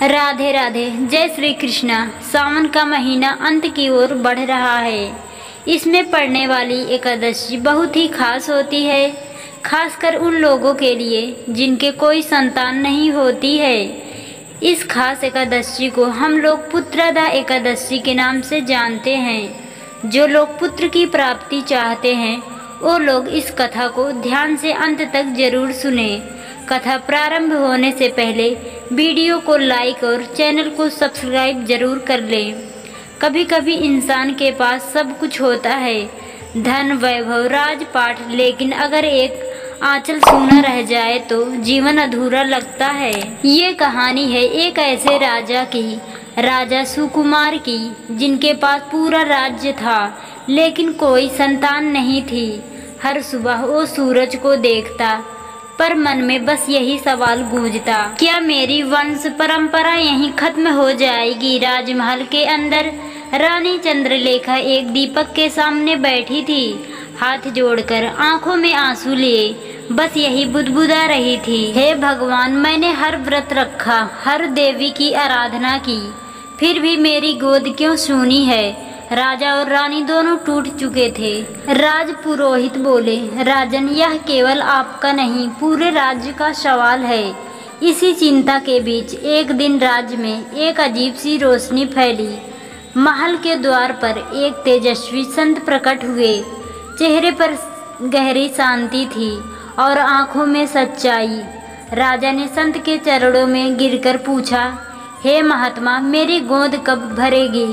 राधे राधे। जय श्री कृष्णा। सावन का महीना अंत की ओर बढ़ रहा है। इसमें पड़ने वाली एकादशी बहुत ही खास होती है, खासकर उन लोगों के लिए जिनके कोई संतान नहीं होती है। इस खास एकादशी को हम लोग पुत्रदा एकादशी के नाम से जानते हैं। जो लोग पुत्र की प्राप्ति चाहते हैं वो लोग इस कथा को ध्यान से अंत तक जरूर सुने। कथा प्रारंभ होने से पहले वीडियो को लाइक और चैनल को सब्सक्राइब जरूर कर लें। कभी कभी इंसान के पास सब कुछ होता है, धन, वैभव, राजपाट, लेकिन अगर एक आंचल सूना रह जाए तो जीवन अधूरा लगता है। ये कहानी है एक ऐसे राजा की, राजा सुकुमार की, जिनके पास पूरा राज्य था लेकिन कोई संतान नहीं थी। हर सुबह वो सूरज को देखता पर मन में बस यही सवाल गूंजता, क्या मेरी वंश परंपरा यहीं खत्म हो जाएगी। राजमहल के अंदर रानी चंद्रलेखा एक दीपक के सामने बैठी थी, हाथ जोड़कर आंखों में आंसू लिए बस यही बुदबुदा रही थी, हे भगवान, मैंने हर व्रत रखा, हर देवी की आराधना की, फिर भी मेरी गोद क्यों सूनी है। राजा और रानी दोनों टूट चुके थे। राज पुरोहित बोले, राजन, यह केवल आपका नहीं पूरे राज्य का सवाल है। इसी चिंता के बीच एक दिन राज्य में एक अजीब सी रोशनी फैली। महल के द्वार पर एक तेजस्वी संत प्रकट हुए। चेहरे पर गहरी शांति थी और आंखों में सच्चाई। राजा ने संत के चरणों में गिरकर पूछा, हे महात्मा, मेरी गोद कब भरेगी?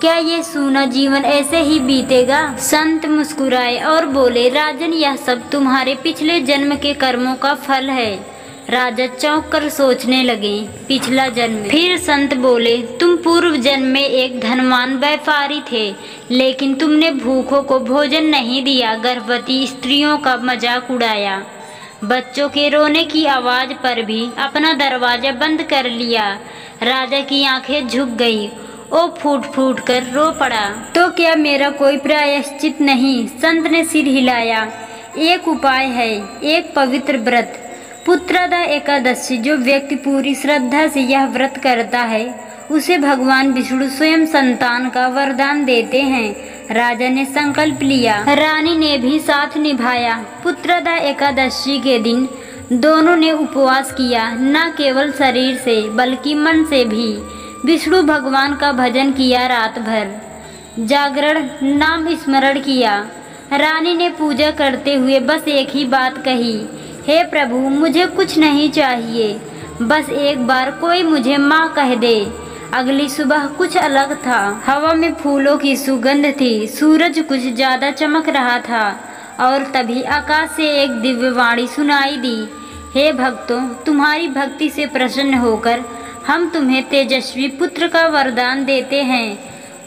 क्या ये सूना जीवन ऐसे ही बीतेगा? संत मुस्कुराए और बोले, राजन, यह सब तुम्हारे पिछले जन्म के कर्मों का फल है। राजा चौंक कर सोचने लगे, पिछला जन्म? फिर संत बोले, तुम पूर्व जन्म में एक धनवान व्यापारी थे, लेकिन तुमने भूखों को भोजन नहीं दिया, गर्भवती स्त्रियों का मजाक उड़ाया, बच्चों के रोने की आवाज पर भी अपना दरवाजा बंद कर लिया। राजा की आंखें झुक गई, वो फूट फूट कर रो पड़ा। तो क्या मेरा कोई प्रायश्चित नहीं? संत ने सिर हिलाया। एक उपाय है, एक पवित्र व्रत, पुत्रदा एकादशी। जो व्यक्ति पूरी श्रद्धा से यह व्रत करता है उसे भगवान विष्णु स्वयं संतान का वरदान देते हैं। राजा ने संकल्प लिया, रानी ने भी साथ निभाया। पुत्रदा एकादशी के दिन दोनों ने उपवास किया, न केवल शरीर से बल्कि मन से भी। विष्णु भगवान का भजन किया, रात भर जागरण, नाम स्मरण किया। रानी ने पूजा करते हुए बस एक ही बात कही, हे प्रभु, मुझे कुछ नहीं चाहिए, बस एक बार कोई मुझे माँ कह दे। अगली सुबह कुछ अलग था। हवा में फूलों की सुगंध थी, सूरज कुछ ज्यादा चमक रहा था और तभी आकाश से एक दिव्य वाणी सुनाई दी, हे भक्तों, तुम्हारी भक्ति से प्रसन्न होकर हम तुम्हें तेजस्वी पुत्र का वरदान देते हैं।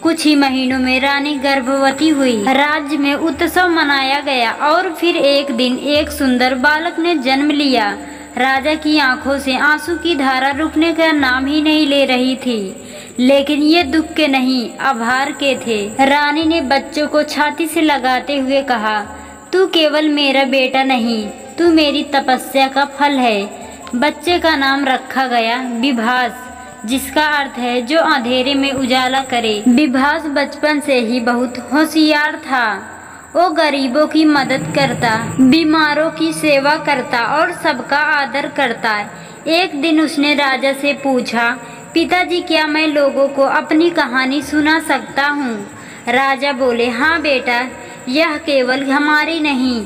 कुछ ही महीनों में रानी गर्भवती हुई। राज्य में उत्सव मनाया गया और फिर एक दिन एक सुंदर बालक ने जन्म लिया। राजा की आंखों से आंसू की धारा रुकने का नाम ही नहीं ले रही थी, लेकिन ये दुख के नहीं, आभार के थे। रानी ने बच्चों को छाती से लगाते हुए कहा, तू केवल मेरा बेटा नहीं, तू मेरी तपस्या का फल है। बच्चे का नाम रखा गया विभास, जिसका अर्थ है जो अंधेरे में उजाला करे। विभास बचपन से ही बहुत होशियार था। वो गरीबों की मदद करता, बीमारों की सेवा करता और सबका आदर करता। एक दिन उसने राजा से पूछा, पिताजी, क्या मैं लोगों को अपनी कहानी सुना सकता हूँ? राजा बोले, हाँ बेटा, यह केवल हमारी नहीं,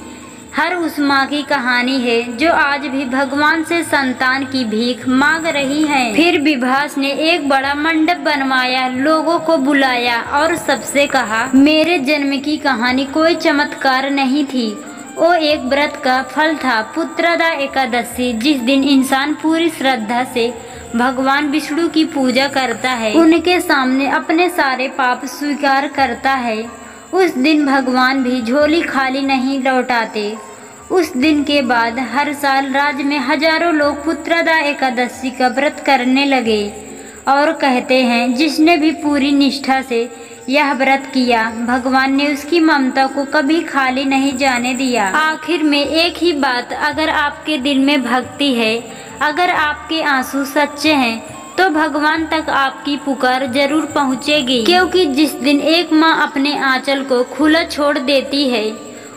हर उस माँ की कहानी है जो आज भी भगवान से संतान की भीख मांग रही है। फिर विभास ने एक बड़ा मंडप बनवाया, लोगों को बुलाया और सबसे कहा, मेरे जन्म की कहानी कोई चमत्कार नहीं थी, वो एक व्रत का फल था, पुत्रदा एकादशी। जिस दिन इंसान पूरी श्रद्धा से भगवान विष्णु की पूजा करता है, उनके सामने अपने सारे पाप स्वीकार करता है, उस दिन भगवान भी झोली खाली नहीं लौटाते। उस दिन के बाद हर साल राज्य में हजारों लोग पुत्रदा एकादशी का व्रत करने लगे और कहते हैं, जिसने भी पूरी निष्ठा से यह व्रत किया, भगवान ने उसकी ममता को कभी खाली नहीं जाने दिया। आखिर में एक ही बात, अगर आपके दिल में भक्ति है, अगर आपके आंसू सच्चे हैं, तो भगवान तक आपकी पुकार जरूर पहुँचेगी, क्योंकि जिस दिन एक माँ अपने आंचल को खुला छोड़ देती है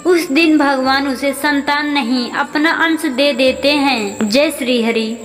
उस दिन भगवान उसे संतान नहीं अपना अंश दे देते हैं। जय श्री हरि।